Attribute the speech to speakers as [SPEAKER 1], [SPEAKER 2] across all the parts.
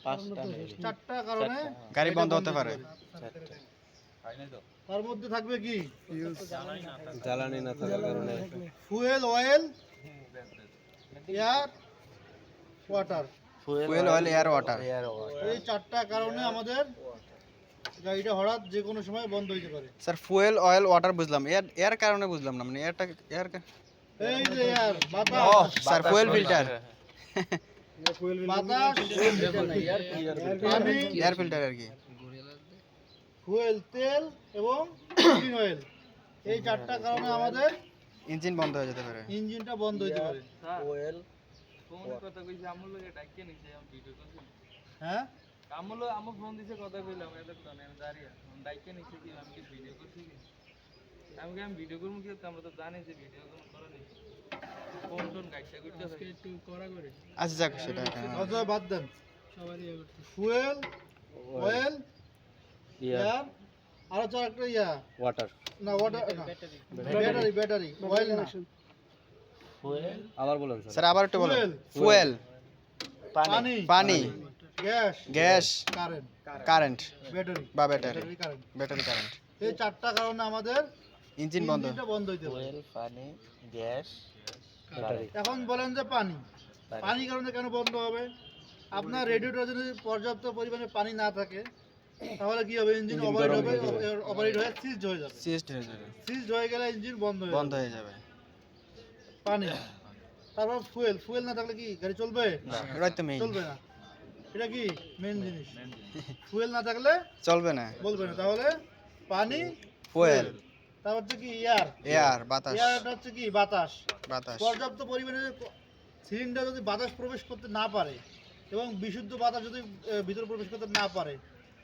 [SPEAKER 1] পাঁচটা নেই,
[SPEAKER 2] চারটা কারণে
[SPEAKER 3] গাড়ি বন্ধ হতে পারে।
[SPEAKER 2] তার মধ্যে থাকবে কি?
[SPEAKER 1] জ্বালানি না থাকার কারণে
[SPEAKER 2] fuel, oil, air, water.
[SPEAKER 3] Fuel, oil, air, water.
[SPEAKER 2] এই চারটা কারণে আমাদের গাড়িটা হঠাৎ যে কোনো সময় বন্ধ হইতে পারে।
[SPEAKER 3] স্যার ফুয়েল, অয়েল, ওয়াটার বুঝলাম, এয়ার এয়ার কারণে বুঝলাম না, মানে এয়ারটা এয়ার।
[SPEAKER 2] এই যে এয়ার,
[SPEAKER 3] ও
[SPEAKER 2] বাতাস,
[SPEAKER 3] স্যার ফুয়েল ফিল্টার,
[SPEAKER 2] বাতাস, পানি,
[SPEAKER 3] এয়ার ফিল্টার আর কি।
[SPEAKER 2] ফুয়েল, তেল এবং ইঞ্জিন অয়েল, এই চারটা কারণে আমাদের
[SPEAKER 3] ইঞ্জিন বন্ধ হয়ে যেতে পারে।
[SPEAKER 2] ইঞ্জিনটা বন্ধ হইতে পারে।
[SPEAKER 4] ওয়েল
[SPEAKER 5] ফোনে কথা কইছি আমল লগে ডাইকে নিছে আমি ভিডিও করছি
[SPEAKER 2] হ্যাঁ,
[SPEAKER 5] আমল আমল ফোন দিছে কথা কইলাম এতক্ষণ আমি দাঁড়িয়ে ডাইকে নিছে কি আমি কি ভিডিও করছি কি আমি ভিডিও করব কি আমরা তো জানি যে ভিডিও করা নেই ফোন টোন গাইছে করতে আজকে একটু করা করে
[SPEAKER 3] আচ্ছা যাক সেটা
[SPEAKER 2] কথা বাদ দেন। ফুয়েল, অয়েল, এয়ার, আর হচ্ছে একটা ইয়া,
[SPEAKER 1] ওয়াটার
[SPEAKER 2] না ওয়াটার না, ব্যাটারি, ব্যাটারি, অয়েল না,
[SPEAKER 1] আবার বলেন স্যার।
[SPEAKER 3] স্যার আবার একটু বলুন।
[SPEAKER 2] ফুয়েল,
[SPEAKER 3] ফুয়েল,
[SPEAKER 2] পানি,
[SPEAKER 3] পানি,
[SPEAKER 2] gas,
[SPEAKER 3] gas,
[SPEAKER 2] current,
[SPEAKER 3] current
[SPEAKER 2] battery,
[SPEAKER 3] বা battery,
[SPEAKER 2] battery current.
[SPEAKER 3] Battery current.
[SPEAKER 2] এই চারটা কারণে আমাদের
[SPEAKER 3] ইঞ্জিন বন্ধ।
[SPEAKER 2] ইঞ্জিনটা বন্ধ হইতে পারে।
[SPEAKER 1] পানি, গ্যাস,
[SPEAKER 2] এখন বলেন যে পানি, পানি কারণে কেন বন্ধ হবে? আপনার রেডিওটা যদি পর্যাপ্ত পরিমাণে পানি না থাকে তাহলে কি হবে? ইঞ্জিন ওভারহিট হবে, ওভারহিট হয়ে সিজ হয়ে যাবে।
[SPEAKER 3] সিএসটি হয়ে যাবে,
[SPEAKER 2] সিজ হয়ে গেলে ইঞ্জিন বন্ধ হয়ে
[SPEAKER 3] বন্ধ
[SPEAKER 2] যাবে।
[SPEAKER 3] হয়ে যাবে।
[SPEAKER 2] পানি, তারপর ফুয়েল, ফুয়েল না থাকলে কি গাড়ি চলবে?
[SPEAKER 3] এটাই তো মেইন,
[SPEAKER 2] চলবে না। এটা কি মেন জিনিস? ফুয়েল না থাকলে
[SPEAKER 3] চলবে না।
[SPEAKER 2] বলবে না। তাহলে পানি,
[SPEAKER 3] ফুয়েল,
[SPEAKER 2] তারপর হচ্ছে কি এয়ার,
[SPEAKER 3] এয়ার, বাতাস,
[SPEAKER 2] এয়ারটা হচ্ছে কি বাতাস।
[SPEAKER 3] বাতাস,
[SPEAKER 2] পর্যাপ্ত পরিমাণে সিলিন্ডার যদি বাতাস প্রবেশ করতে না পারে এবং বিশুদ্ধ বাতাস যদি ভিতরে প্রবেশ করতে না পারে,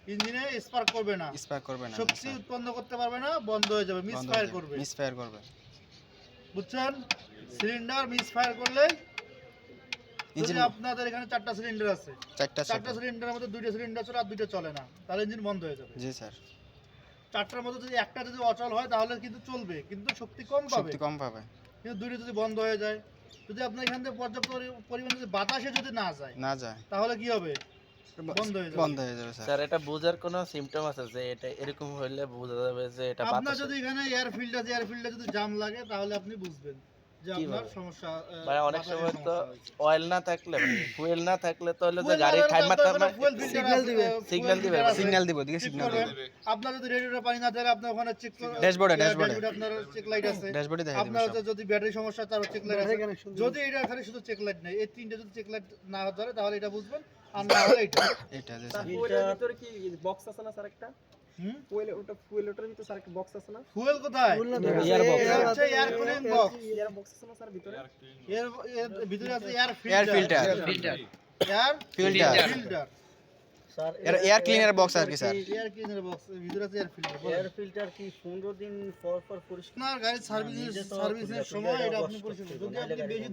[SPEAKER 2] ইঞ্জিনে স্পার্ক করবে না,
[SPEAKER 3] স্পার্ক করবে না,
[SPEAKER 2] শক্তি উৎপন্ন করতে পারবে না, বন্ধ হয়ে যাবে, মিসফায়ার করবে।
[SPEAKER 3] মিসফায়ার করবে।
[SPEAKER 2] বুঝছেন? সিলিন্ডার মিসফায়ার করলে, যদি
[SPEAKER 3] ইঞ্জিন
[SPEAKER 2] আপনাদের এখানে চারটা সিলিন্ডার আছে,
[SPEAKER 3] চারটা
[SPEAKER 2] চারটা সিলিন্ডারের মধ্যে দুইটা সিলিন্ডার চলে আর দুইটা চলে না, তাহলে ইঞ্জিন বন্ধ হয়ে যাবে।
[SPEAKER 3] জি স্যার,
[SPEAKER 2] চারটার মধ্যে যদি একটা যদি অচল হয় তাহলে কিন্তু চলবে, কিন্তু শক্তি কম পাবে।
[SPEAKER 3] শক্তি কম পাবে।
[SPEAKER 2] কিন্তু দুইটা যদি বন্ধ হয়ে যায়, যদি আপনার এখান থেকে পর্যাপ্ত পরিমাণে যদি বাতাসে যদি না যায়
[SPEAKER 3] না যায়,
[SPEAKER 2] তাহলে কি হবে? বন্ধ হয়ে যাবে।
[SPEAKER 3] বন্ধ হয়ে যাবে স্যার।
[SPEAKER 1] স্যার এটা বোঝার কোনো সিম্পটম আছে যে এটা এরকম হইলে বোঝা যাবে যে এটা
[SPEAKER 2] আপনার
[SPEAKER 1] বাতাস?
[SPEAKER 2] যদি এখানে এয়ার ফিল্টার আছে, এয়ার ফিল্টার যদি জাম লাগে তাহলে আপনি বুঝবেন যে আপনার সমস্যা।
[SPEAKER 1] ভাই অনেক
[SPEAKER 2] বাতাসের
[SPEAKER 1] সময় তো
[SPEAKER 2] সমস্যা হয়েছে।
[SPEAKER 1] অয়েল না থাকলে মানে ফুয়েল না থাকলে তো হলো যে
[SPEAKER 2] ফুয়েল
[SPEAKER 1] গাড়ি
[SPEAKER 2] লাগালে তো
[SPEAKER 1] থাইমা
[SPEAKER 2] আপনার
[SPEAKER 1] থাইমা
[SPEAKER 2] ফুয়েল ফিল্টার
[SPEAKER 4] সিগন্যাল
[SPEAKER 2] আছে,
[SPEAKER 4] দিবে,
[SPEAKER 2] ফুয়েল
[SPEAKER 1] সিগন্যাল দিবে,
[SPEAKER 2] ফিল্টার আছে,
[SPEAKER 3] সিগন্যাল দিব, দিকে
[SPEAKER 2] ঠিক
[SPEAKER 3] সিগন্যাল
[SPEAKER 2] করবেন।
[SPEAKER 3] দিবে।
[SPEAKER 2] আপনার যদি রেডিওটা পানি না থাকে আপনার ওখানে চেক
[SPEAKER 3] ড্যাশবোর্ডে,
[SPEAKER 2] আপনার চেক লাইট আছে।
[SPEAKER 3] ড্যাশবোর্ডে দেখা
[SPEAKER 2] আপনার
[SPEAKER 3] দিবে সব।
[SPEAKER 2] যদি ব্যাটারি সমস্যা তার চেক লাইট আছে।
[SPEAKER 4] ব্যাটারি কানেকশন
[SPEAKER 2] যদি এটা এখানে শুধু চেক লাইট নেই, এই তিনটে যদি চেক লাইট না ধরে তাহলে এটা বুঝবেন, আর না হলে এটা।
[SPEAKER 3] এটা যে স্যার,
[SPEAKER 4] ফুয়েলের ভিতরে কি বক্স আছে না স্যার একটা?
[SPEAKER 2] হুম,
[SPEAKER 4] ফুয়েলের ভিতরে স্যার একটা বক্স আছে না?
[SPEAKER 2] ফুয়েল কোথায়?
[SPEAKER 4] এয়ার বক্স
[SPEAKER 2] এটা হচ্ছে air cooling box.
[SPEAKER 4] Air box আছে না স্যার ভিতরে?
[SPEAKER 2] এর ভিতরে আছে air
[SPEAKER 3] air
[SPEAKER 2] filter,
[SPEAKER 3] filter,
[SPEAKER 2] air
[SPEAKER 3] filter,
[SPEAKER 2] filter,
[SPEAKER 4] sir
[SPEAKER 3] air cleaner box আর কি স্যার।
[SPEAKER 2] এয়ার ক্লিনার বক্স ভিতরে আছে এয়ার ফিল্টার।
[SPEAKER 4] এয়ার ফিল্টার কি 15 দিন পর পর পরিষ্কার?
[SPEAKER 2] আপনার গাড়ির সার্ভিসের সময় এটা আপনি পরিষ্কার করবেন। যদি আপনি বেশি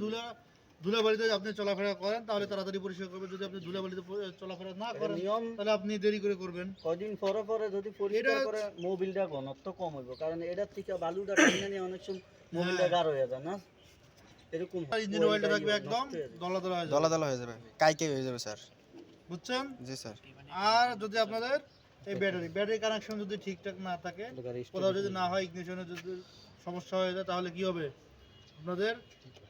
[SPEAKER 2] ধুলাবালিতে আপনি চলাফেরা করেন তাহলে তাড়াতাড়ি পরিষ্কার করবেন। যদি আপনি ধুলাবালিতে চলাফেরা না করেন
[SPEAKER 4] নিয়ম
[SPEAKER 2] তাহলে আপনি দেরি করে করবেন।
[SPEAKER 4] কদিন পরে পরে যদি পরিষ্কার
[SPEAKER 2] এটা-
[SPEAKER 4] করে মোবিলটা ঘনত্ব কম হইব, কারণ এটার থেকে বালুটা টেনে নিয়ে অনেক সময় মোবিলটা গাঢ় হয়ে যায় না, এরকম হয়।
[SPEAKER 2] ইঞ্জিন অয়েলটা থাকবে একদম দলা দলা হয়ে যাবে।
[SPEAKER 3] দলা দলা হয়ে যাবে, কাইকে হয়ে যাবে স্যার।
[SPEAKER 2] বুঝছেন?
[SPEAKER 3] জি স্যার।
[SPEAKER 2] আর যদি আপনাদের এই ব্যাটারি কানেকশন যদি ঠিকঠাক না থাকে, কোথাও যদি না হয়, ইগনিশনে যদি সমস্যা হয়ে যায় তাহলে কি হবে? আপনাদের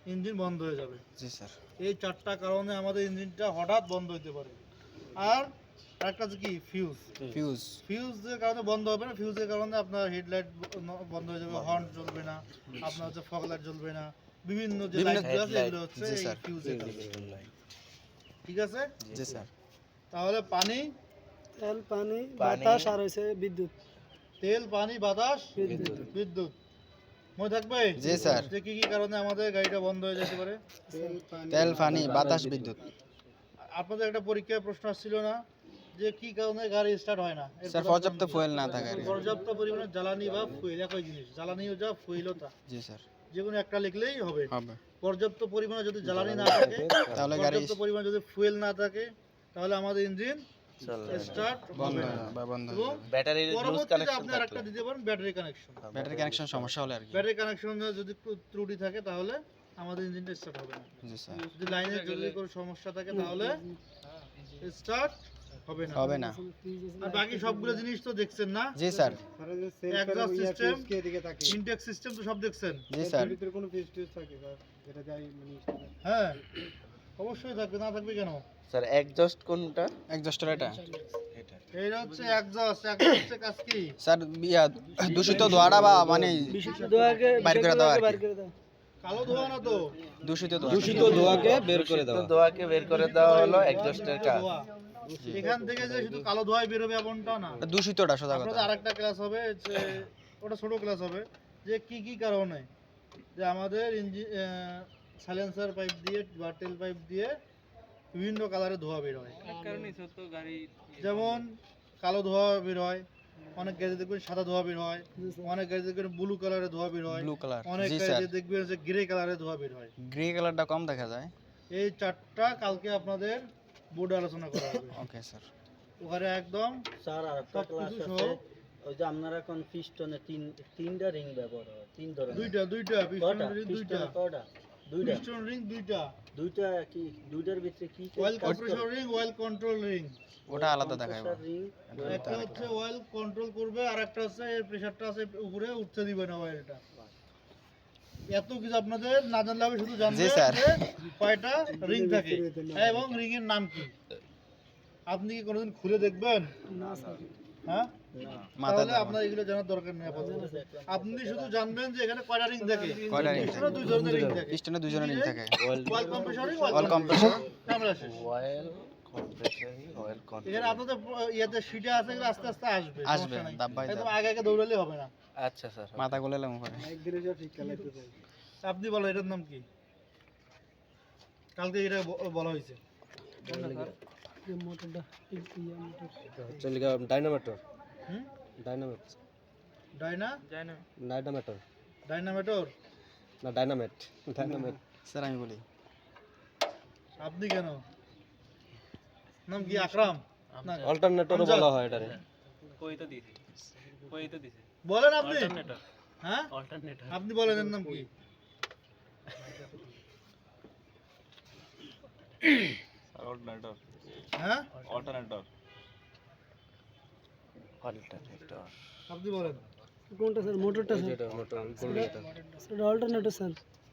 [SPEAKER 2] ইঞ্জিন বন্ধ হয়ে যাবে।
[SPEAKER 3] জি স্যার।
[SPEAKER 2] এই চারটা কারণে আমাদের ইঞ্জিনটা হঠাৎ বন্ধ হতে পারে। আর একটা হচ্ছে কি ফিউজ,
[SPEAKER 3] ফিউজ,
[SPEAKER 2] ফিউজের কারণে বন্ধ হবে না। ফিউজের কারণে আপনার হেডলাইট বন্ধ হয়ে যাবে, হর্ন জ্বলবে না, আপনার হচ্ছে ফগ লাইট জ্বলবে না, বিভিন্ন যে লাইটগুলো আছে এগুলো হচ্ছে
[SPEAKER 3] জি
[SPEAKER 2] এই
[SPEAKER 3] স্যার।
[SPEAKER 2] ফিউজের কারণে। ঠিক আছে?
[SPEAKER 3] জি স্যার।
[SPEAKER 2] তাহলে পানি,
[SPEAKER 4] তেল, পানি, বাতাস আর হইছে বিদ্যুৎ।
[SPEAKER 2] তেল, পানি, বাতাস, বিদ্যুৎ। মনে থাকবে?
[SPEAKER 3] জি স্যার।
[SPEAKER 2] যে কি কি কারণে আমাদের গাড়িটা বন্ধ হয়ে যেতে পারে?
[SPEAKER 3] তেল, পানি, বাতাস, বিদ্যুৎ।
[SPEAKER 2] আপনাদের একটা পরীক্ষায় প্রশ্ন আসছিল না যে কি কারণে গাড়ি স্টার্ট হয় না? এর
[SPEAKER 3] স্যার
[SPEAKER 2] প্রধান
[SPEAKER 3] পর্যাপ্ত
[SPEAKER 2] কারণ কি?
[SPEAKER 3] ফুয়েল না থাকে আর কি।
[SPEAKER 2] পর্যাপ্ত পরিমাণে জ্বালানি বা ফুয়েল একই জিনিস, জ্বালানিও যা ফুয়েলও তা,
[SPEAKER 3] জি স্যার।
[SPEAKER 2] যে কোনো একটা লিখলেই হবে।
[SPEAKER 3] হবে,
[SPEAKER 2] পর্যাপ্ত পরিমাণে যদি জ্বালানি না থাকে,
[SPEAKER 3] তাহলে গাড়ি
[SPEAKER 2] পর্যাপ্ত পরিমাণে যদি ফুয়েল না থাকে, তাহলে আমাদের ইঞ্জিন স্টার্ট
[SPEAKER 3] বন্ধ
[SPEAKER 2] হবে না।
[SPEAKER 3] হয় বা বন্ধ হয়ে
[SPEAKER 2] এবং
[SPEAKER 3] যাবে।
[SPEAKER 1] ব্যাটারির লুজ
[SPEAKER 2] পরবর্তীতে
[SPEAKER 1] কানেকশন
[SPEAKER 2] আপনি আরেকটা দিতে পারেন ব্যাটারি কানেকশন।
[SPEAKER 3] ব্যাটারি কানেকশন সমস্যা হলে আর কি।
[SPEAKER 2] ব্যাটারি কানেকশনে যদি ত্রুটি থাকে তাহলে আমাদের ইঞ্জিনটা স্টার্ট হবে না।
[SPEAKER 3] জি স্যার।
[SPEAKER 2] যদি লাইনের যদি কোনো সমস্যা থাকে তাহলে স্টার্ট হবে না।
[SPEAKER 3] হবে না।
[SPEAKER 2] আর বাকি সবগুলো জিনিস তো দেখছেন না?
[SPEAKER 3] জি sir.
[SPEAKER 2] Exhaust system, intake system তো সব দেখছেন?
[SPEAKER 3] জি স্যার।
[SPEAKER 2] হ্যাঁ অবশ্যই থাকবে, না থাকবে কেন?
[SPEAKER 1] স্যার এক্সজস্ট কোনটা?
[SPEAKER 3] এক্সজস্টার এটা
[SPEAKER 2] এইটা হচ্ছে এক্সস্ট। এক্সস্ট হচ্ছে কাজ কি?
[SPEAKER 3] স্যার ইয়া দূষিত ধোঁয়াটা বা মানে বাইর করে দেওয়া আর কি।
[SPEAKER 2] কালো ধোঁয়া না তো,
[SPEAKER 3] দূষিত ধোঁয়া।
[SPEAKER 1] ধোঁয়াকে বের করে দেওয়া হলো এক্সজস্টের কাজ।
[SPEAKER 2] ধোঁয়া। এখান থেকে যে শুধু কালো ধোঁয়াই বের হবে এমনটা না।
[SPEAKER 3] দূষিতটা সোজা কথা।
[SPEAKER 2] আপনাদের আরেকটা ক্লাস হবে, যে ওটা ছোট ক্লাস হবে, যে কি কি কারণে যে আমাদের সাইলেন্সার পাইপ দিয়ে বা টেল পাইপ দিয়ে বিভিন্ন কালারের ধোঁয়া বের হয়।
[SPEAKER 5] অনেক কারণেই ছোট গাড়ি
[SPEAKER 2] যেমন কালো ধোঁয়া বের হয়, অনেক গাড়ি দেখবেন সাদা ধোঁয়া বের হয়, অনেক গাড়ি দেখবেন ব্লু কালারের ধোঁয়া বের হয়,
[SPEAKER 3] ব্লু কালার।
[SPEAKER 2] অনেক
[SPEAKER 3] জি স্যার।
[SPEAKER 2] গাড়ি দেখবেন যে গ্রে কালারের ধোঁয়া বের হয়।
[SPEAKER 3] গ্রে কালারটা কম দেখা যায়।
[SPEAKER 2] এই চারটা কালকে আপনাদের বোর্ডে আলোচনা করা হবে।
[SPEAKER 3] Okay sir.
[SPEAKER 2] ওখানে একদম
[SPEAKER 4] স্যার আর একটা ক্লাস
[SPEAKER 2] সবকিছু
[SPEAKER 4] আছে,
[SPEAKER 2] সহ।
[SPEAKER 4] ওই যে আপনারা এখন পিস্টনে তিনটা রিং ব্যবহার হয়, তিন ধরনের।
[SPEAKER 2] দুইটা
[SPEAKER 4] কয়টা?
[SPEAKER 2] পিস্টন রিং, দুইটা
[SPEAKER 4] পিস্টনে কয়টা? দুইটা।
[SPEAKER 2] পিস্টন রিং, দুইটা
[SPEAKER 4] দুইটা কি? দুইটার ভিতরে কি কি
[SPEAKER 2] অয়েল
[SPEAKER 4] কাজ করে?
[SPEAKER 2] Compressor ring, oil control ring.
[SPEAKER 3] ওটা আলাদা দেখাবো।
[SPEAKER 4] কম্প্রেসর রিং,
[SPEAKER 2] একটা হচ্ছে অয়েল কন্ট্রোল করবে, আর একটা হচ্ছে এর প্রেসারটা আছে উপরে উঠতে দিবে না অয়েলটা। এত কিছু আপনাদের না জানলে হবে, শুধু জানবেন
[SPEAKER 3] জি, স্যার।
[SPEAKER 2] যে কয়টা রিং থাকে এবং রিং এর নাম কি। আপনি কি কোনোদিন খুলে দেখবেন? হ্যাঁ,
[SPEAKER 3] মাথা
[SPEAKER 2] তাহলে আপনার এগুলো জানার দরকার নেই আপাতত। আপনি শুধু জানবেন যে এখানে কয়টা রিং থাকে।
[SPEAKER 3] কয়টা ring
[SPEAKER 2] পিস্টনে দুই ধরনের রিং থাকে,
[SPEAKER 3] পিস্টনে দুজনের রিং থাকে।
[SPEAKER 2] Oil compressor ring,
[SPEAKER 3] oil compressor.
[SPEAKER 2] Camera শেষ।
[SPEAKER 1] Oil compressor, oil control.
[SPEAKER 2] এখানে আপনাদের ইয়েতে সিটে আছে, এগুলো আস্তে আস্তে আসবে,
[SPEAKER 3] আসবে,
[SPEAKER 2] সমস্যা নাই।
[SPEAKER 3] ধাপ বাই ধাপ।
[SPEAKER 2] একদম আগে আগে দৌড়ালে হবে না।
[SPEAKER 1] আচ্ছা স্যার।
[SPEAKER 3] মাথা গোলালাম উপরে।
[SPEAKER 2] আপনি বলো এটার নাম কি? কালকে এটা বলা হয়েছে।
[SPEAKER 6] ডাইনামেটর
[SPEAKER 2] হুম?
[SPEAKER 6] ডাইনামেট
[SPEAKER 5] যায় না।
[SPEAKER 6] ডাইনামেটর
[SPEAKER 2] ডাইনামেটর।
[SPEAKER 6] না ডাইনামেট ডাইনামেট
[SPEAKER 3] স্যার আমি বলি।
[SPEAKER 2] আপনি কেন? নাম কি আকরাম? না,
[SPEAKER 6] অল্টারনেটরও বলা হয় এটারে।
[SPEAKER 5] কই তো দিছি, কই তো দিছি।
[SPEAKER 2] বলেন আপনি।
[SPEAKER 5] অল্টারনেটর,
[SPEAKER 2] হ্যাঁ,
[SPEAKER 5] অল্টারনেটর।
[SPEAKER 2] আপনি বলেন এর নাম কি?
[SPEAKER 5] অল্টারনেটর,
[SPEAKER 2] হ্যাঁ,
[SPEAKER 5] অল্টারনেটর।
[SPEAKER 1] অল্টারনেটর।
[SPEAKER 2] আপনি বলেন।
[SPEAKER 7] কোনটা স্যার? মোটরটা স্যার?
[SPEAKER 6] যেটা মোটর কোলনেটর
[SPEAKER 7] সেটা অল্টারনেটর স্যার।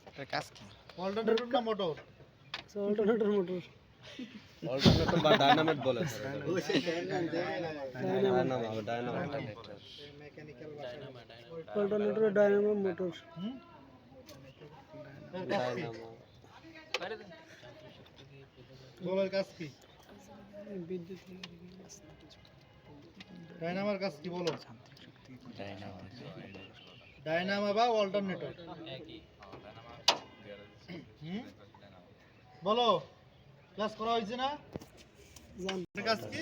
[SPEAKER 3] এটার কাজ কি?
[SPEAKER 2] অল্টারনেটর না motor?
[SPEAKER 7] Sir alternator motor.
[SPEAKER 6] Alternator বা ডাইনামেট বলে sir dynamo
[SPEAKER 1] alternator.
[SPEAKER 7] Alternator dynamo motor.
[SPEAKER 2] হুম? এর কাজ কি?
[SPEAKER 6] ডাইনামা
[SPEAKER 2] বলো এর কাজ কি?
[SPEAKER 7] বিদ্যুৎ
[SPEAKER 2] ডাইনামার কাজ কি বলো?
[SPEAKER 1] ডাইনামো।
[SPEAKER 2] ডাইনামা বা অল্টারনেটর? হুম? বলো, ক্লাস করা হয়েছে না?
[SPEAKER 7] জান।
[SPEAKER 2] এর কাজ কি?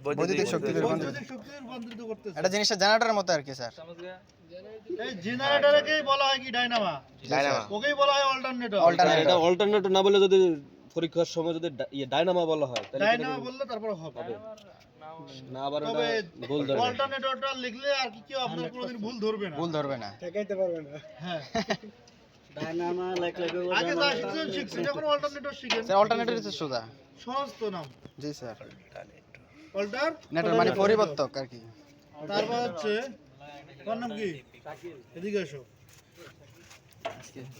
[SPEAKER 3] বৈদ্যুতিক শক্তি রূপান্তরিত।
[SPEAKER 2] বৈদ্যুতিক শক্তি রূপান্তরিত করতেছে।
[SPEAKER 3] এটা জিনিসটা জেনারেটরের মতো আর কি স্যার।
[SPEAKER 5] समझ गया?
[SPEAKER 2] এই জেনারেটরকেই বলা হয় কি ডাইনামা,
[SPEAKER 1] ডাইনামো।
[SPEAKER 2] ওকেই বলা হয় অল্টারনেটর।
[SPEAKER 6] এটা
[SPEAKER 3] অল্টারনেটর।
[SPEAKER 6] অল্টারনেটর না বলে যদি পরীক্ষার সময় যদি ডাইনামা বলা হয় তাহলে
[SPEAKER 2] ডাইনামা বললে তারপর হবে।
[SPEAKER 6] না আবার ওটা
[SPEAKER 2] তবে
[SPEAKER 6] ভুল ধরে
[SPEAKER 2] অল্টারনেটরটা লিখলে আর কি কেউ আপনার কোনোদিন ভুল ধরবে না।
[SPEAKER 3] ভুল ধরবে না।
[SPEAKER 2] হ্যাঁ,
[SPEAKER 4] ডায়নামা লেখলে
[SPEAKER 2] আগে যা শিখছেন শিখছেন, এখন অল্টারনেটর শিখেন।
[SPEAKER 3] স্যার অল্টারনেটর হচ্ছে সোজা।
[SPEAKER 2] সহজ তো নাম,
[SPEAKER 3] জি স্যার।
[SPEAKER 2] অল্টার।
[SPEAKER 3] নেটওয়ার্ক মানে পরিবর্তক আর কি।
[SPEAKER 2] তারপর হচ্ছে তোর নাম কি? এদিকে এসো।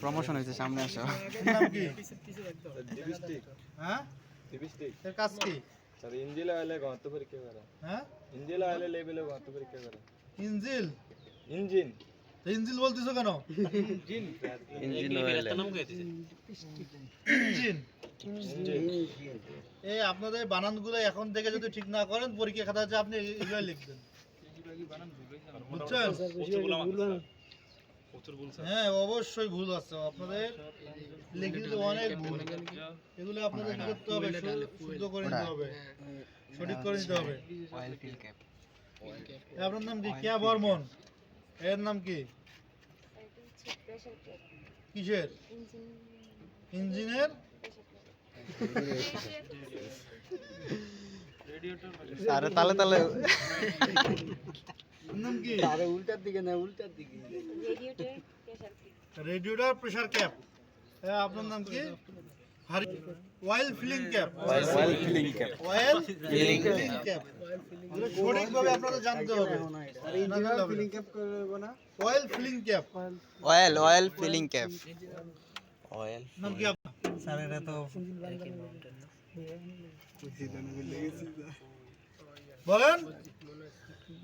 [SPEAKER 3] প্রমোশন হয়েছে, সামনে আসো।
[SPEAKER 2] তোর নাম কি? হ্যাঁ, এর কাজ কি?
[SPEAKER 6] স্যার ইঞ্জিন অয়েলে ঘনত্ব পরীক্ষা করে
[SPEAKER 2] হ্যাঁ,
[SPEAKER 6] ইঞ্জিন অয়েলে লেভেলে ঘনত্ব পরীক্ষা করে
[SPEAKER 2] ইঞ্জিল।
[SPEAKER 6] ইঞ্জিন
[SPEAKER 2] তো ইঞ্জিল বলতেছো কেন?
[SPEAKER 6] ইঞ্জিন অয়েলে
[SPEAKER 2] ইঞ্জিন। এই আপনাদের বানানগুলো এখন থেকে যদি ঠিক না করেন, পরীক্ষা খাতা আছে আপনি এগুলো লিখবেন, বুঝছেন?
[SPEAKER 7] স্যার বেশি ভুল না।
[SPEAKER 2] হ্যাঁ অবশ্যই ভুল আছে আপনাদের, লিখিত অনেক ভুল। এগুলো আপনাদের কি করতে হবে? শুদ্ধ করে নিতে হবে, সঠিক করে নিতে হবে। আপনার নাম কি? কিয়া বর্মন। এর নাম কি? কিসের? ইঞ্জিনের।
[SPEAKER 3] আরে তালে তালে
[SPEAKER 2] এর নাম কি?
[SPEAKER 4] আরে উল্টার দিকে না, উল্টার দিকে।
[SPEAKER 2] Radiator pressure cap. আপনার নাম কি? Oil filling cap,
[SPEAKER 1] oil filling cap,
[SPEAKER 2] oil filling cap এগুলো সঠিকভাবে আপনাদের জানতে হবে।
[SPEAKER 3] ফিলিং ক্যাপ করব না,
[SPEAKER 2] oil filling cap
[SPEAKER 3] oil filling cap.
[SPEAKER 1] Oil
[SPEAKER 2] নাম কি আপনার?
[SPEAKER 3] স্যার এটা তো
[SPEAKER 2] বলেন।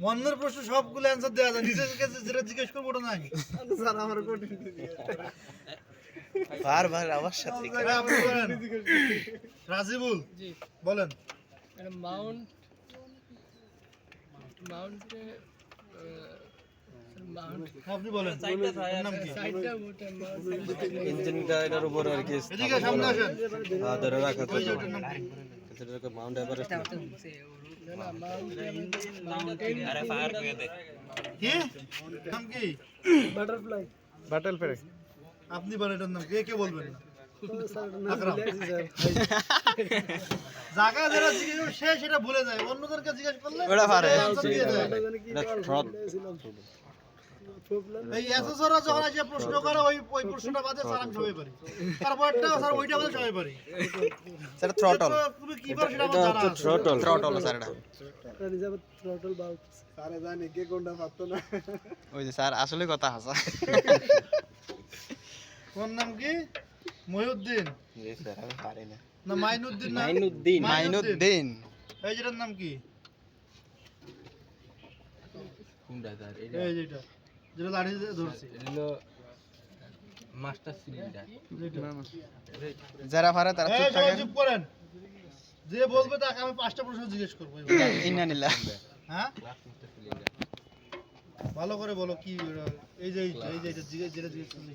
[SPEAKER 2] মনের প্রশ্ন সবগুলো অ্যান্সার দেওয়া যায়, নিজের কাছে যেটা জিজ্ঞেস করবো ওটা নাই।
[SPEAKER 3] স্যার আমার কঠিন
[SPEAKER 1] বারবার আমার সাথে
[SPEAKER 2] হ্যাঁ, আপনি বলেন। রাজিবুল বলেন।
[SPEAKER 7] মাউন্ট
[SPEAKER 2] আপনি বলেন, ওর নাম কি?
[SPEAKER 6] ইঞ্জিনটা এটার উপর আর কি
[SPEAKER 2] এদিকে সামনে আসেন।
[SPEAKER 6] ধরে রাখা
[SPEAKER 2] ওই যে ওটার নাম কি?
[SPEAKER 6] যেটাকে মাউন্ট এভারেস্ট না।
[SPEAKER 2] কি নাম কি?
[SPEAKER 7] বাটারফ্লাই
[SPEAKER 2] আপনি বলেন এটার নাম কি? কে বলবেন না?
[SPEAKER 7] স্যার
[SPEAKER 2] আকরাম। জায়গা যারা জিজ্ঞেস করে সে সেটা ভুলে যায়, অন্যদেরকে জিজ্ঞেস করলে
[SPEAKER 3] ওটা পারে।
[SPEAKER 2] সে answer দিয়ে দেয়।
[SPEAKER 6] এটা থ্রট
[SPEAKER 2] এই অ্যাসেসররা যখন এসে প্রশ্ন করে ওই প্রশ্নটা বাদে স্যার আমি সবাই পারি, তারপরটা স্যার ওইটা বাদে সবাই পারি।
[SPEAKER 3] স্যার থ্রটল,
[SPEAKER 2] তুমি কি পারো সেটা আমার
[SPEAKER 6] এটা
[SPEAKER 2] জানা
[SPEAKER 6] হচ্ছে
[SPEAKER 2] আছে।
[SPEAKER 6] থ্রটল
[SPEAKER 3] স্যার এটা
[SPEAKER 7] থ্রটল বাউট
[SPEAKER 3] স্যার জানি কে কোনটা পারতো না। ওই যে স্যার আসলে কথা হাসা।
[SPEAKER 2] তোমার নাম কি? মহিউদ্দিন
[SPEAKER 1] জি স্যার আমি পারি না
[SPEAKER 2] না মাইনুদ্দিন? না
[SPEAKER 3] মাইনুদ্দিন।
[SPEAKER 2] এই যেটার নাম কি?
[SPEAKER 1] কোনটা স্যার
[SPEAKER 2] এই যেটা যেটা লাঠি দিয়ে ধরছি
[SPEAKER 1] হলো মাস্টার সিলিন্ডার
[SPEAKER 3] যারা পারে তারা
[SPEAKER 2] এই
[SPEAKER 3] চুপ
[SPEAKER 2] সবাই
[SPEAKER 3] থাকেন।
[SPEAKER 2] চুপ করেন, যে বলবে তাকে আমি 5টা প্রশ্ন জিজ্ঞেস করবো।
[SPEAKER 3] ইন্নানিল্লাহ।
[SPEAKER 2] হ্যাঁ
[SPEAKER 1] ক্লাস মাস্টার সিলিন্ডার
[SPEAKER 2] ভালো করে বলো কি ওটা? এই যে যেটা জিজ্ঞেস করছি।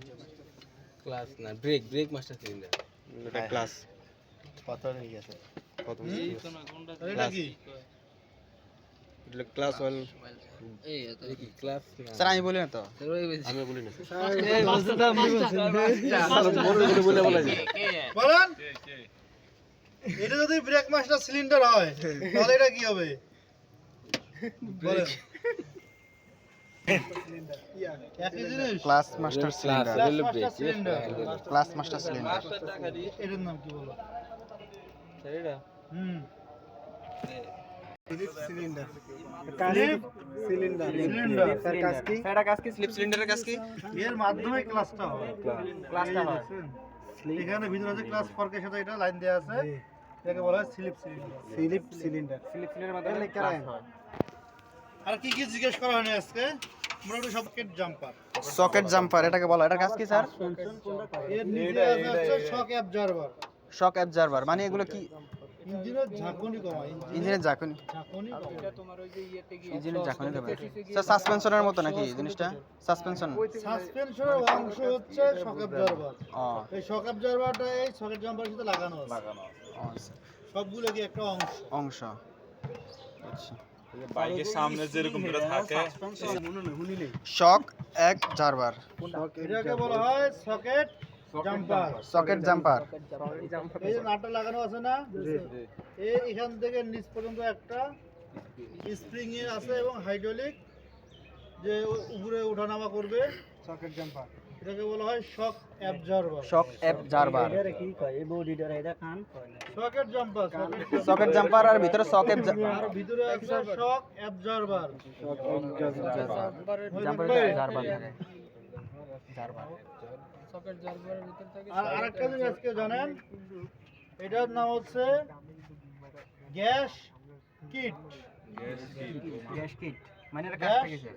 [SPEAKER 1] ক্লাস না ব্রেক মাস্টার সিলিন্ডার
[SPEAKER 6] এটা ক্লাস
[SPEAKER 1] কত হয়ে গেছে
[SPEAKER 6] কত
[SPEAKER 2] আর এটা কি?
[SPEAKER 6] এটা ক্লাস অয়েল
[SPEAKER 1] কি ক্লাস
[SPEAKER 3] স্যার আমি বলি না তো।
[SPEAKER 6] আমি বলি না
[SPEAKER 2] বলেন। এটা যদি ব্রেক মাস্টার সিলিন্ডার হয় তাহলে এটা কি হবে? বলেন। একই জিনিস।
[SPEAKER 3] Class master cylinder,
[SPEAKER 2] class master cylinder
[SPEAKER 3] class master cylinder.
[SPEAKER 2] এটার নাম কি বলো?
[SPEAKER 1] এটা
[SPEAKER 2] হুম
[SPEAKER 3] সিলিন্ডার।
[SPEAKER 2] সিলিন্ডার।
[SPEAKER 3] স্যার কাজ কি? স্যার কাজ কি? স্লিপ সিলিন্ডারের কাজ কি?
[SPEAKER 2] এর মাধ্যমে ক্লাসটা হয়। ক্লাসটা হয় এখানে ভিতরে আছে ক্লাস ফর্কের সাথে এটা লাইন দেয়া আছে, এটাকে বলা হয় স্লিপ সিলিন্ডার।
[SPEAKER 3] স্লিপ সিলিন্ডারের মাধ্যমে ক্লাস হয়।
[SPEAKER 2] আর কি কি জিজ্ঞেস করা হয়নি আজকে? মোটামুটি সকেট জাম্পার।
[SPEAKER 3] সকেট জাম্পার এটাকে বলা, এটার কাজ কি স্যার?
[SPEAKER 2] এর নিচে আছে শক অ্যাবজর্বার।
[SPEAKER 3] শক অ্যাবজর্বার মানে এগুলো কি?
[SPEAKER 2] ইঞ্জিনের ঝাঁকুনি কমায়,
[SPEAKER 3] ইঞ্জিনের ঝাঁকুনি,
[SPEAKER 2] ঝাঁকুনি কমায়।
[SPEAKER 3] ইঞ্জিনের ঝাঁকুনি কমায়। স্যার সাসপেনশনের মতো নাকি জিনিসটা? সাসপেনশন।
[SPEAKER 2] সাসপেনশনের অংশ হচ্ছে শক অ্যাবজর্বার।
[SPEAKER 3] ও
[SPEAKER 2] এই শক অ্যাবজর্বারটা এই সকেট জাম্পারের সাথে লাগানো আছে।
[SPEAKER 3] ও, স্যার।
[SPEAKER 2] সবগুলো কি একটা অংশ?
[SPEAKER 3] অংশ। আচ্ছা।
[SPEAKER 8] বাইকের সামনে যেরকম করে থাকে
[SPEAKER 3] শক অ্যাবজর্বার,
[SPEAKER 2] এটাকে বলা হয় সকেট জাম্পার।
[SPEAKER 3] Socket jumper.
[SPEAKER 2] এই যে নাটটা লাগানো আছে না, এখান থেকে নিচ পর্যন্ত একটা স্প্রিং এর আছে এবং হাইড্রোলিক যে উপরে ওঠানামা করবে, সকেট জাম্পার। এটাকে বলা হয় শক অ্যাবজর্বার।
[SPEAKER 3] শক অ্যাবজর্বার,
[SPEAKER 4] এটা কি কয় এই বডিটার এটা কান কয় না
[SPEAKER 2] সকেট জাম্পার।
[SPEAKER 3] সকেট জাম্পার আর ভিতরে সকেট
[SPEAKER 2] আর ভিতরে আছে শক অ্যাবজর্বার।
[SPEAKER 3] জাম্পার জারবার থাকে। জারবার।
[SPEAKER 7] সকেট জারবারের ভিতর থেকে
[SPEAKER 2] আর আরেকটা জিনিস আজকে জানেন, এটার নাম হচ্ছে গ্যাস কিট।
[SPEAKER 3] গ্যাস কিট মানে এটা
[SPEAKER 2] গ্যাস
[SPEAKER 3] কাজটা কি স্যার?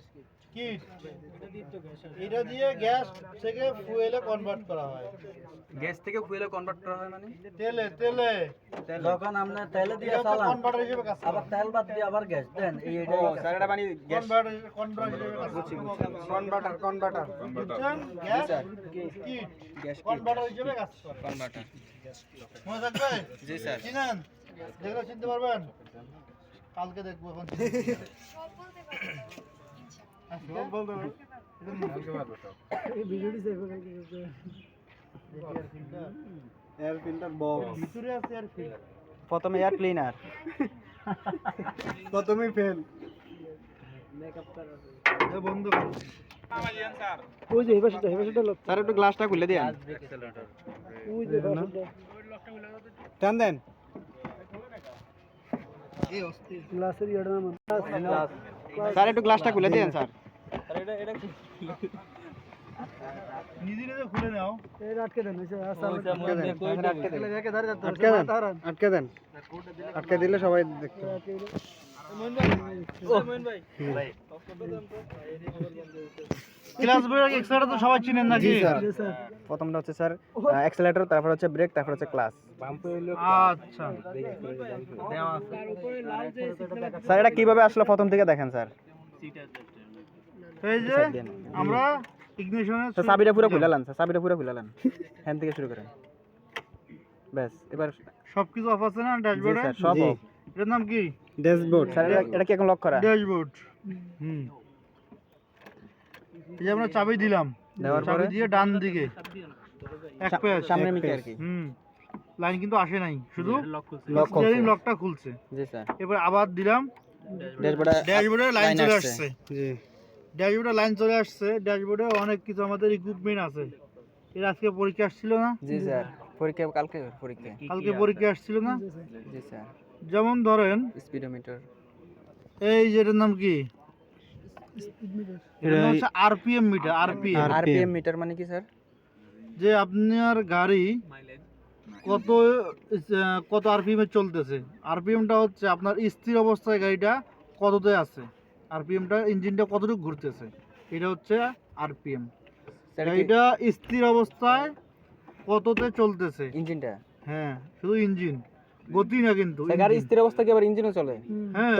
[SPEAKER 2] কিট, এটা দিয়ে গ্যাস থেকে ফুয়েলে কনভার্ট করা হয়।
[SPEAKER 3] গ্যাস থেকে ফুয়েলে কনভার্ট করা হয় মানে?
[SPEAKER 2] তেলে তেলে
[SPEAKER 4] যখন আমরা তেলে দিয়ে
[SPEAKER 2] এটা
[SPEAKER 4] চালান
[SPEAKER 2] কনভার্টার হিসেবে কাজ করে।
[SPEAKER 4] আবার তেল বাদ দিয়ে আবার গ্যাস দেন এই এটা
[SPEAKER 3] স্যার এটা মানে গ্যাস
[SPEAKER 2] কনভার্টার হিসেবে কাজ করে।
[SPEAKER 3] কনভার্টার
[SPEAKER 2] বুঝছেন? গ্যাস কিট
[SPEAKER 3] গ্যাস
[SPEAKER 2] কনভার্টার হিসেবে কাজ করে।
[SPEAKER 3] কনভার্টার।
[SPEAKER 2] মনে থাকবে?
[SPEAKER 3] জি স্যার।
[SPEAKER 2] চিনেন? দেখলে চিনতে পারবেন? কালকে দেখবো এখন।
[SPEAKER 7] এই ভিডিওটি সেভ করে দিতে
[SPEAKER 3] এয়ার ফিল্টার বক্স।
[SPEAKER 2] ভিতরে আছে আর কি?
[SPEAKER 3] প্রথমে এয়ার ক্লিনার, প্রথমেই ফেল।
[SPEAKER 2] বন্ধ করো।
[SPEAKER 7] ওই যে এই পাশেটা লোক
[SPEAKER 3] স্যার একটু গ্লাসটা খুলে দিন।
[SPEAKER 7] ওই যে পাশেটা
[SPEAKER 3] টান দেন
[SPEAKER 7] গ্লাসের ইয়াটা নামান
[SPEAKER 3] স্যার একটু গ্লাসটা খুলে দেন স্যার
[SPEAKER 2] নিজে নিজে খুলে নাও।
[SPEAKER 7] এটা আটকে দেন ওই যে
[SPEAKER 3] আটকে দেন আটকে দিলে সবাই দেখতে
[SPEAKER 2] ক্লাস ব্রেক এক্সট্রা তো সবাই চিনেন নাকি?
[SPEAKER 3] প্রথমটা হচ্ছে স্যার অ্যাক্সেলারেটর, তারপর হচ্ছে ব্রেক, তারপর হচ্ছে ক্লাস।
[SPEAKER 2] আচ্ছা,
[SPEAKER 3] স্যার এটা কিভাবে আসলো প্রথম থেকে দেখেন স্যার।
[SPEAKER 2] এই যে আমরা ইগনিশনের
[SPEAKER 3] স্যার চাবিটা পুরো খুলে নেন, স্যার চাবিটা পুরো খুলে নেন, হ্যান্ড থেকে শুরু করেন। ব্যাস এবার
[SPEAKER 2] সবকিছু অফ আছে না ড্যাশবোর্ডে?
[SPEAKER 3] স্যার সব অফ।
[SPEAKER 2] এর নাম কি?
[SPEAKER 3] ড্যাশবোর্ড। স্যার এটা কি এখন লক করা?
[SPEAKER 2] ড্যাশবোর্ড। এই যে আমরা চাবি দিলাম,
[SPEAKER 3] দেওয়ার
[SPEAKER 2] চাবি
[SPEAKER 3] পরে
[SPEAKER 2] দিয়ে ডান দিকে এক পেজ
[SPEAKER 3] সামনে মিকে আর কি।
[SPEAKER 2] লাইন কিন্তু আসে নাই, শুধু
[SPEAKER 3] লক
[SPEAKER 2] স্টিয়ারিং লকটা খুলছে।
[SPEAKER 3] জি স্যার।
[SPEAKER 2] এবার আবার দিলাম, ড্যাশবোর্ডে লাইন চলে আসছে।
[SPEAKER 3] জি
[SPEAKER 2] ড্যাশবোর্ডে লাইন চলে আসছে। ড্যাশবোর্ডে অনেক কিছু আমাদের ইকুইপমেন্ট আছে। এর আজকে পরীক্ষা আসছিল না?
[SPEAKER 3] জি স্যার। পরীক্ষা কালকে পরীক্ষা।
[SPEAKER 2] কালকে পরীক্ষা আসছিল না?
[SPEAKER 3] জি স্যার।
[SPEAKER 2] যেমন ধরেন
[SPEAKER 3] স্পিডোমিটার।
[SPEAKER 2] এই যে এটার নাম কি? এটা হচ্ছে আরপিএম মিটার।
[SPEAKER 3] আরপিএম মিটার মানে কি স্যার?
[SPEAKER 2] যে আপনার গাড়ি কত কত আরপিএম এ চলতেছে। আরপিএমটা হচ্ছে আপনার স্থির অবস্থায় গাড়িটা কততে আছে, আরপিএমটা ইঞ্জিনটা কতটুকু ঘুরতেছে, এটা হচ্ছে আরপিএম। গাড়িটা স্থির অবস্থায় কততে চলতেছে
[SPEAKER 3] ইঞ্জিনটা?
[SPEAKER 2] হ্যাঁ, শুধু ইঞ্জিন, গতি না কিন্তু।
[SPEAKER 3] গাড়ি স্থির অবস্থায় কি আবার ইঞ্জিনও চলে?
[SPEAKER 2] হ্যাঁ,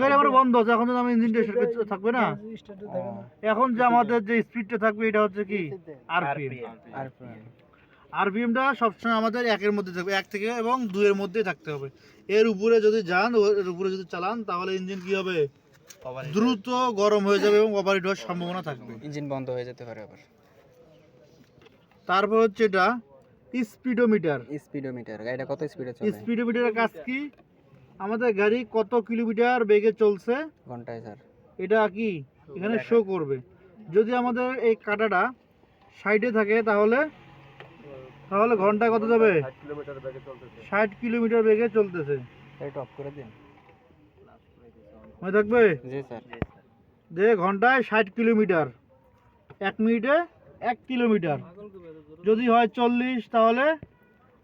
[SPEAKER 2] গাড়ি আমার বন্ধ আছে, এখন যদি আমি ইঞ্জিনটা স্টার্ট থাকবে না। এখন যে আমাদের যে স্পিডটা থাকবে এটা হচ্ছে কি? আরপিএম। আরপিএমটা সবসময় আমাদের একের মধ্যে থাকবে, 1 থেকে এবং 2 এর মধ্যেই থাকতে হবে। এর উপরে যদি যান, এর উপরে যদি চালান, তাহলে ইঞ্জিন কি হবে? দ্রুত গরম হয়ে যাবে এবং ওভারহিট হওয়ার সম্ভাবনা থাকবে,
[SPEAKER 3] ইঞ্জিন বন্ধ হয়ে যেতে পারে আবার।
[SPEAKER 2] তারপর হচ্ছে এটা স্পিডোমিটার।
[SPEAKER 3] স্পিডোমিটার গাড়িটা কত স্পিডে চলে?
[SPEAKER 2] স্পিডোমিটারের কাজ কি? আমাদের গাড়ি কত কিলোমিটার বেগে চলছে
[SPEAKER 3] ঘন্টায় স্যার
[SPEAKER 2] এটা কি এখানে শো করবে। যদি আমাদের এই কাঁটাটা সাইডে থাকে তাহলে ঘন্টায় কত যাবে? 60 কিলোমিটার বেগে চলতেছে।
[SPEAKER 3] এটা অফ করে দিন।
[SPEAKER 2] মনে থাকবে?
[SPEAKER 3] জি স্যার।
[SPEAKER 2] যে ঘন্টায় 60 কিলোমিটার, 1 মিনিটে 1 কিলোমিটার। যদি হয় 40, তাহলে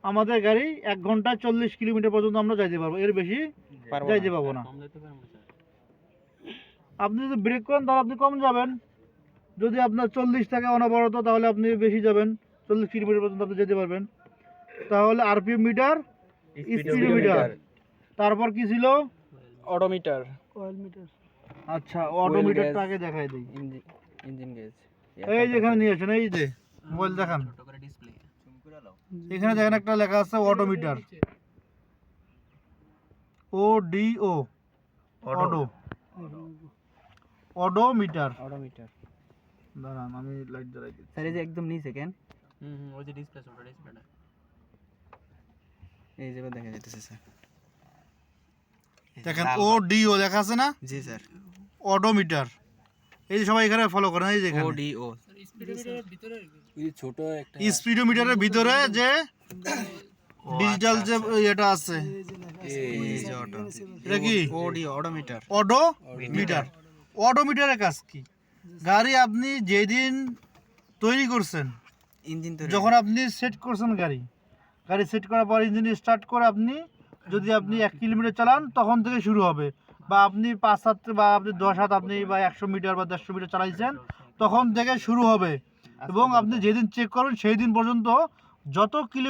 [SPEAKER 2] আমাদের গাড়ি 1 ঘন্টায় 40 কিলোমিটার পর্যন্ত আমরা যাইতে পারবো, এর বেশি যাইতে পারবো না। আপনি যদি ব্রেক করেন তাহলে আপনি কম যাবেন। যদি আপনার 40 থাকে অনবরত, তাহলে আপনি বেশি যাবেন, 40 কিলোমিটার পর্যন্ত আপনি যেতে পারবেন। তাহলে আরপিএম মিটার, স্পিডোমিটার। তারপর কি ছিল?
[SPEAKER 3] অডোমিটার।
[SPEAKER 7] Oil meter.
[SPEAKER 2] আচ্ছা, অটোমিটারটা আগে দেখাই দিই।
[SPEAKER 3] Engine gauge.
[SPEAKER 2] এই যে এখানে নিয়ে আসেন, এই যে মোবাইল দেখান, এখানে দেখেন একটা লেখা আছে অটোমিটার, ODO, অডোমিটার।
[SPEAKER 3] অডোমিটার।
[SPEAKER 2] দাঁড়ান আমি লাইট জ্বালাই দিই।
[SPEAKER 3] স্যার এই যে একদম নিচে কেন?
[SPEAKER 1] ওই যে ডিসপ্লে ছোট ডিসপ্লেটা।
[SPEAKER 3] এই যে দেখা যাচ্ছে স্যার।
[SPEAKER 2] দেখেন ODO লেখা আছে না?
[SPEAKER 3] জি স্যার।
[SPEAKER 2] অডোমিটার। এই যে সবাই এখানে ফলো করেন, এই যে এখানে
[SPEAKER 3] ODO।
[SPEAKER 1] ছোট একটা
[SPEAKER 2] স্পিডোমিটারের ভিতরে যে ডিজিটাল যে এটা আছে,
[SPEAKER 3] এই যে অটো।
[SPEAKER 2] এটা কি?
[SPEAKER 3] ODO odometer.
[SPEAKER 2] অডোমিটার। অডোমিটারের কাজ কি? গাড়ি আপনি যেদিন তৈরি করছেন,
[SPEAKER 3] ইঞ্জিন তো
[SPEAKER 2] যখন আপনি সেট করছেন গাড়ি সেট করার পর ইঞ্জিন স্টার্ট করে আপনি যদি আপনি 1 কিলোমিটার চালান তখন থেকে শুরু হবে, বা আপনি 5-7 বা আপনি 10 হাত আপনি বা 100 মিটার বা 150 মিটার চালাইছেন তখন থেকে শুরু হবে। এবং আপনি যেদিন চেক করবেন সেই দিন পর্যন্ত যত কিলোমিটার